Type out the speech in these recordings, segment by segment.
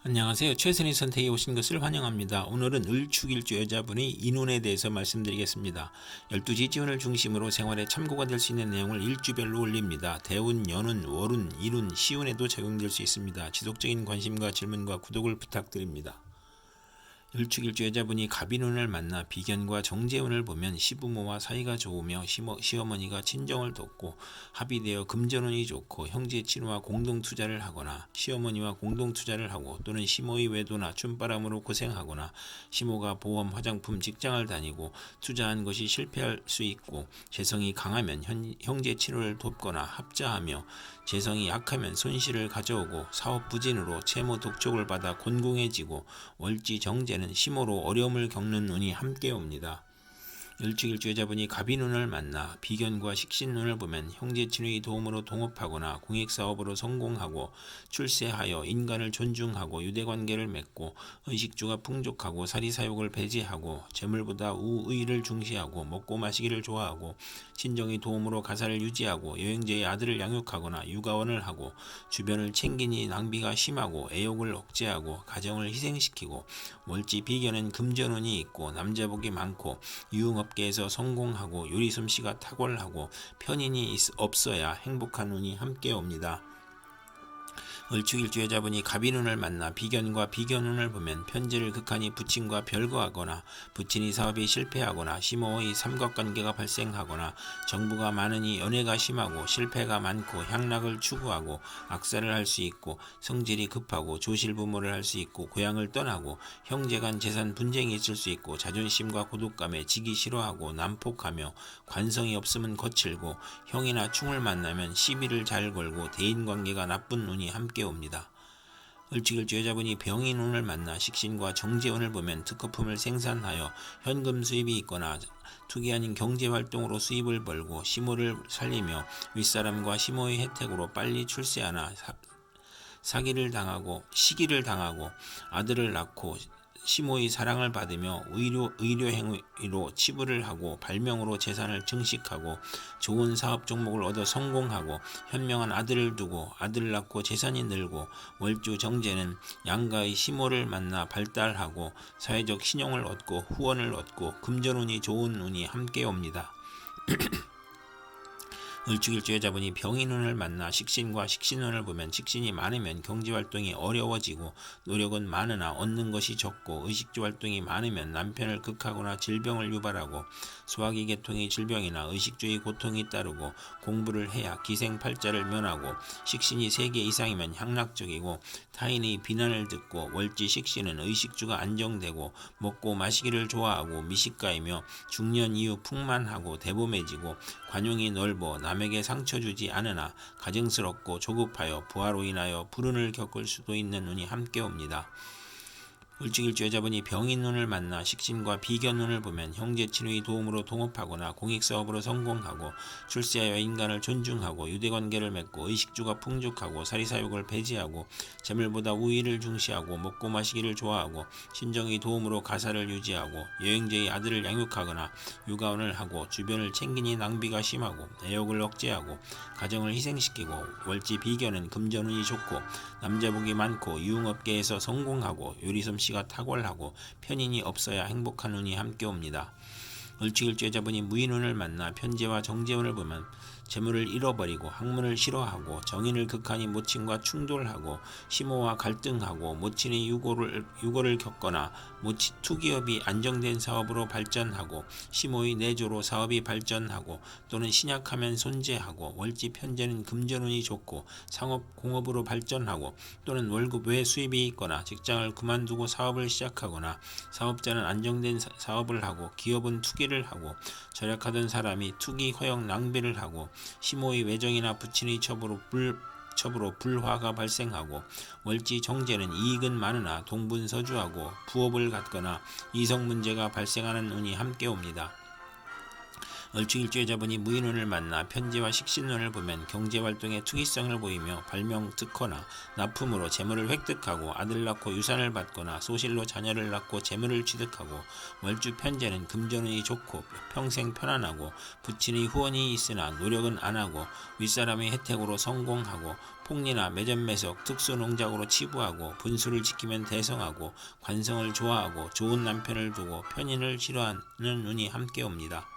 안녕하세요. 최선의 선택에 오신 것을 환영합니다. 오늘은 을축일주 여자분의 인운에 대해서 말씀드리겠습니다. 12지 지운을 중심으로 생활에 참고가 될 수 있는 내용을 일주별로 올립니다. 대운, 연운, 월운, 일운, 시운에도 적용될 수 있습니다. 지속적인 관심과 질문과 구독을 부탁드립니다. 을축일주 여자분이 갑인운을 만나 비견과 정제운을 보면 시부모와 사이가 좋으며 시어머니가 친정을 돕고 합의되어 금전운이 좋고 형제 친구와 공동 투자를 하거나 시어머니와 공동 투자를 하고 또는 시모의 외도나 춤바람으로 고생하거나 시모가 보험, 화장품, 직장을 다니고 투자한 것이 실패할 수 있고 재성이 강하면 형제 친구를 돕거나 합자하며 재성이 약하면 손실을 가져오고 사업 부진으로 채무 독촉을 받아 곤궁해지고 월지 정제는 심호로 어려움을 겪는 운이 함께 옵니다. 을축일주 여자분이 갑인운을 만나 비견과 식신운을 보면 형제친의 도움으로 동업하거나 공익사업으로 성공하고 출세하여 인간을 존중하고 유대관계를 맺고 의식주가 풍족하고 사리사욕을 배제하고 재물보다 우의를 중시하고 먹고 마시기를 좋아하고 친정의 도움으로 가사를 유지하고 여행자의 아들을 양육하거나 육아원을 하고 주변을 챙기니 낭비가 심하고 애욕을 억제하고 가정을 희생시키고 월지 비견은 금전운이 있고 남자복이 많고 유흥업계에서 성공하고 요리솜씨가 탁월하고 편인이 없어야 행복한 운이 함께 옵니다. 을축일주 여자분이 갑인운을 만나 비견과 비견운을 보면 편제를 극한히 부친과 별거하거나 부친이 사업이 실패하거나 시모의 삼각관계가 발생하거나 정부가 많으니 연애가 심하고 실패가 많고 향락을 추구하고 악사를 할 수 있고 성질이 급하고 조실부모를 할 수 있고 고향을 떠나고 형제간 재산 분쟁이 있을 수 있고 자존심과 고독감에 지기 싫어하고 난폭하며 관성이 없으면 거칠고 형이나 충을 만나면 시비를 잘 걸고 대인관계가 나쁜 운이 함께 옵니다. 을축일주 여자분이 병인운을 만나 식신과 정제운을 보면 특허품을 생산하여 현금 수입이 있거나 투기 아닌 경제활동으로 수입을 벌고 시모를 살리며 윗사람과 시모의 혜택으로 빨리 출세하나 시기를 당하고 아들을 낳고 시모의 사랑을 받으며 의료 행위로 치부를 하고 발명으로 재산을 증식하고 좋은 사업 종목을 얻어 성공하고 현명한 아들을 두고 아들을 낳고 재산이 늘고 월주 정제는 양가의 시모를 만나 발달하고 사회적 신용을 얻고 후원을 얻고 금전운이 좋은 운이 함께 옵니다. 을축일주 여자분이 병인운을 만나 식신과 식신운을 보면 식신이 많으면 경제활동이 어려워지고 노력은 많으나 얻는 것이 적고 의식주 활동이 많으면 남편을 극하거나 질병을 유발하고 소화기 계통의 질병이나 의식주의 고통이 따르고 공부를 해야 기생팔자를 면하고 식신이 3개 이상이면 향락적이고 타인의 비난을 듣고 월지 식신은 의식주가 안정되고 먹고 마시기를 좋아하고 미식가이며 중년 이후 풍만하고 대범해지고 관용이 넓어 남에게 상처 주지 않으나 가증스럽고 조급하여 부하로 인하여 불운을 겪을 수도 있는 운이 함께 옵니다. 을축일주 여자분이 병인운을 만나 식신과 비견운을 보면 형제친의 도움으로 동업하거나 공익사업으로 성공하고 출세하여 인간을 존중하고 유대관계를 맺고 의식주가 풍족하고 사리사욕을 배제하고 재물보다 우의를 중시하고 먹고 마시기를 좋아하고 친정의 도움으로 가사를 유지하고 여행자의 아들을 양육하거나 육아원을 하고 주변을 챙기니 낭비가 심하고 애욕을 억제하고 가정을 희생시키고 월지 비견은 금전운이 좋고 남자복이 많고 유흥업계에서 성공하고 요리솜씨가 탁월하고 편인이 없어야 행복한 운이 함께 옵니다. 을축일주 여자분이 무인운을 만나 편제와 정제운을 보면 재물을 잃어버리고 학문을 싫어하고 정인을 극한히 모친과 충돌하고 시모와 갈등하고 모친의 유고를 겪거나 모친 투기업이 안정된 사업으로 발전하고 시모의 내조로 사업이 발전하고 또는 신약하면 손재하고 월지 편제는 금전운이 좋고 상업 공업으로 발전하고 또는 월급 외 수입이 있거나 직장을 그만두고 사업을 시작하거나 사업자는 안정된 사업을 하고 기업은 투기를 하고 절약하던 사람이 투기 허용 낭비를 하고 시모의 외정이나 부친의 첩으로 불화가 발생하고 월지 정제는 이익은 많으나 동분서주하고 부업을 갖거나 이성 문제가 발생하는 운이 함께 옵니다. 을축일주여자분이 무인운을 만나 편제와 식신운을 보면 경제활동에 투기성을 보이며 발명 특허나 납품으로 재물을 획득하고 아들 낳고 유산을 받거나 소실로 자녀를 낳고 재물을 취득하고 월주 편제는 금전운이 좋고 평생 편안하고 부친의 후원이 있으나 노력은 안하고 윗사람의 혜택으로 성공하고 폭리나 매점매석 특수농작으로 치부하고 분수를 지키면 대성하고 관성을 좋아하고 좋은 남편을 두고 편인을 싫어하는 운이 함께 옵니다.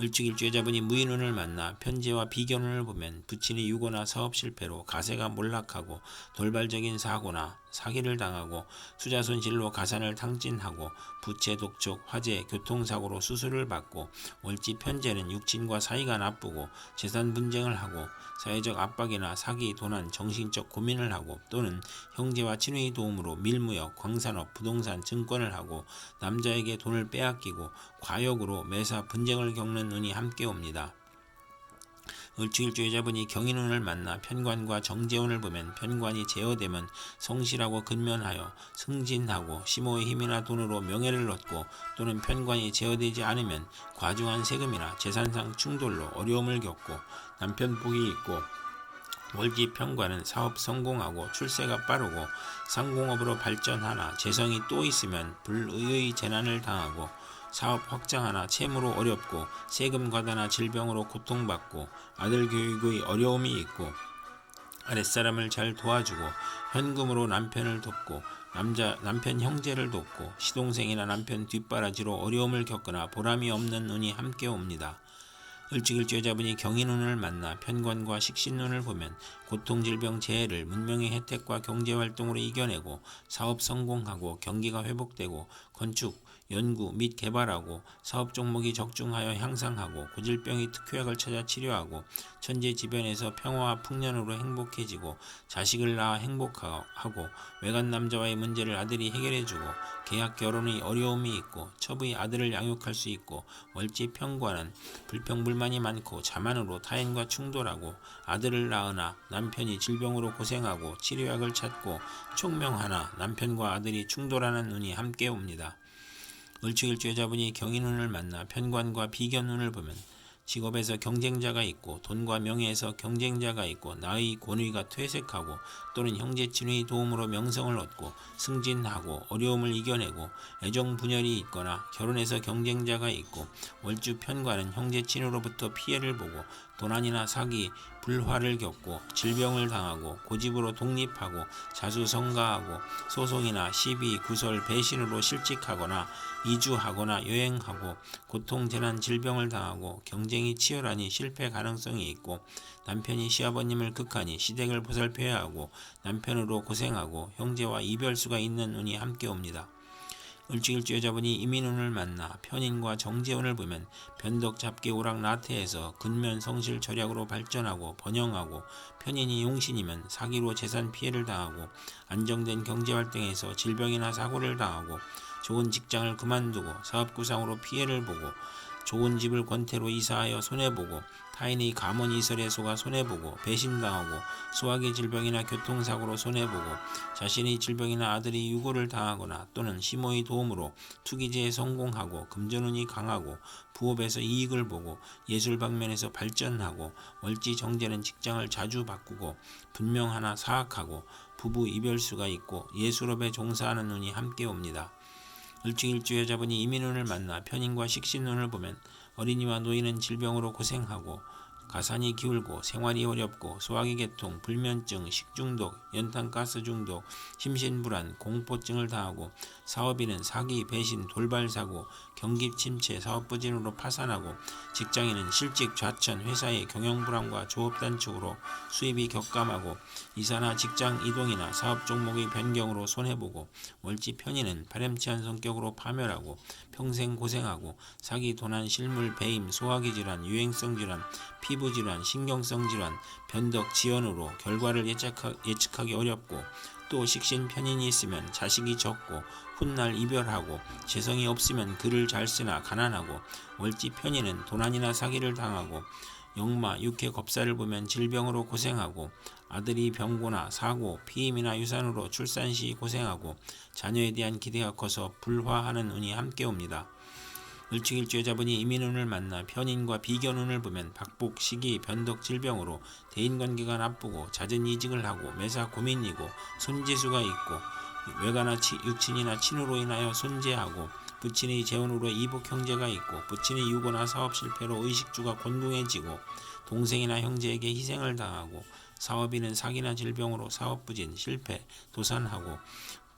을축일주여자분이 무인운을 만나 편제와 비견운을 보면 부친의 유고나 사업 실패로 가세가 몰락하고 돌발적인 사고나 사기를 당하고 수자 손실로 가산을 탕진하고 부채 독촉, 화재, 교통사고로 수술을 받고 월지 편제는 육친과 사이가 나쁘고 재산 분쟁을 하고 사회적 압박이나 사기, 도난, 정신적 고민을 하고 또는 형제와 친의 도움으로 밀무역, 광산업, 부동산, 증권을 하고 남자에게 돈을 빼앗기고 과욕으로 매사 분쟁을 겪는 운이 함께 옵니다. 을축일주여자분이 경인운을 만나 편관과 정제운을 보면 편관이 제어되면 성실하고 근면하여 승진하고 시모의 힘이나 돈으로 명예를 얻고 또는 편관이 제어되지 않으면 과중한 세금이나 재산상 충돌로 어려움을 겪고 남편 복이 있고 월지 편관은 사업 성공하고 출세가 빠르고 상공업으로 발전하나 재성이 또 있으면 불의의 재난을 당하고 사업 확장하나 채무로 어렵고 세금 과다나 질병으로 고통받고 아들 교육의 어려움이 있고 아랫사람을 잘 도와주고 현금으로 남편을 돕고 남편 형제를 돕고 시동생이나 남편 뒷바라지로 어려움을 겪거나 보람이 없는 운이 함께 옵니다. 을축일주여자분이 경인운을 만나 편관과 식신운을 보면 고통질병 재해를 문명의 혜택과 경제활동으로 이겨내고 사업 성공하고 경기가 회복되고 건축, 연구 및 개발하고 사업 종목이 적중하여 향상하고 고질병이 특효약을 찾아 치료하고 천재지변에서 평화와 풍년으로 행복해지고 자식을 낳아 행복하고 외간 남자와의 문제를 아들이 해결해주고 계약 결혼의 어려움이 있고 첩의 아들을 양육할 수 있고 월지 편관은 불평불만이 많고 자만으로 타인과 충돌하고 아들을 낳으나 남편이 질병으로 고생하고 치료약을 찾고 총명하나 남편과 아들이 충돌하는 운이 함께 옵니다. 을축일주여자분이 경인운을 만나 편관과 비견운을 보면 직업에서 경쟁자가 있고 돈과 명예에서 경쟁자가 있고 나의 권위가 퇴색하고 또는 형제 친의 도움으로 명성을 얻고 승진하고 어려움을 이겨내고 애정 분열이 있거나 결혼에서 경쟁자가 있고 월주 편관은 형제 친으로부터 피해를 보고 도난이나 사기, 불화를 겪고 질병을 당하고 고집으로 독립하고 자수성가하고 소송이나 시비, 구설, 배신으로 실직하거나 이주하거나 여행하고 고통, 재난, 질병을 당하고 경쟁이 치열하니 실패 가능성이 있고 남편이 시아버님을 극하니 시댁을 보살펴야 하고 남편으로 고생하고 형제와 이별수가 있는 운이 함께 옵니다. 을축일주여자분이 이민운을 만나 편인과 정제운을 보면 변덕 잡기 오락 나태해서 근면 성실 절약으로 발전하고 번영하고 편인이 용신이면 사기로 재산 피해를 당하고 안정된 경제활동에서 질병이나 사고를 당하고 좋은 직장을 그만두고 사업구상으로 피해를 보고 좋은 집을 권태로 이사하여 손해보고 타인의 감언이설에 속아 손해보고 배신당하고 소화기 질병이나 교통사고로 손해보고 자신의 질병이나 아들이 유고를 당하거나 또는 시모의 도움으로 투기제에 성공하고 금전운이 강하고 부업에서 이익을 보고 예술 방면에서 발전하고 월지 정제는 직장을 자주 바꾸고 분명하나 사악하고 부부 이별수가 있고 예술업에 종사하는 운이 함께 옵니다. 을축일주여자분이 이민운을 만나 편인과 식신운을 보면 어린이와 노인은 질병으로 고생하고 가산이 기울고 생활이 어렵고 소화기 계통, 불면증, 식중독, 연탄가스 중독, 심신불안, 공포증을 당하고 사업인은 사기, 배신, 돌발사고, 경기 침체, 사업부진으로 파산하고 직장인은 실직, 좌천, 회사의 경영불황과 조업단축으로 수입이 격감하고 이사나 직장 이동이나 사업 종목의 변경으로 손해보고 월지 편인은 파렴치한 성격으로 파멸하고 평생 고생하고 사기, 도난, 실물, 배임, 소화기 질환, 유행성 질환, 피부질환, 신경성 질환, 변덕, 지연으로 결과를 예측하기 어렵고 또 식신 편인이 있으면 자식이 적고 훗날 이별하고 재성이 없으면 글을 잘 쓰나 가난하고 월지 편인은 도난이나 사기를 당하고 역마, 육해, 겁사를 보면 질병으로 고생하고 아들이 병고나 사고, 피임이나 유산으로 출산 시 고생하고 자녀에 대한 기대가 커서 불화하는 운이 함께 옵니다. 을축일주 여자분이 이민운을 만나 편인과 비견운을 보면 박복, 시기, 변덕, 질병으로 대인관계가 나쁘고 잦은 이직을 하고 매사 고민이고 손재수가 있고 외가나 육친이나 친으로 인하여 손재하고 부친의 재혼으로 이복 형제가 있고 부친의 유고나 사업 실패로 의식주가 곤궁해지고 동생이나 형제에게 희생을 당하고 사업인은 사기나 질병으로 사업 부진, 실패, 도산하고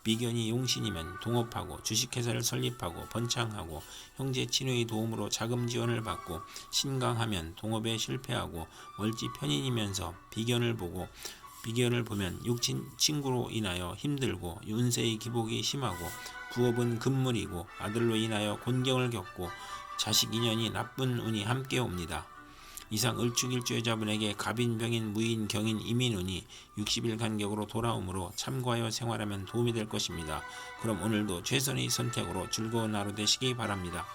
비견이 용신이면 동업하고 주식회사를 설립하고 번창하고 형제 친구의 도움으로 자금 지원을 받고 신강하면 동업에 실패하고 월지 편인이면서 비견을 보면 육친 친구로 인하여 힘들고 운세의 기복이 심하고 부업은 금물이고 아들로 인하여 곤경을 겪고 자식 인연이 나쁜 운이 함께 옵니다. 이상 을축일주 여자분에게 갑인, 병인, 무인, 경인, 이민운이 60일 간격으로 돌아오므로 참고하여 생활하면 도움이 될 것입니다. 그럼 오늘도 최선의 선택으로 즐거운 하루 되시기 바랍니다.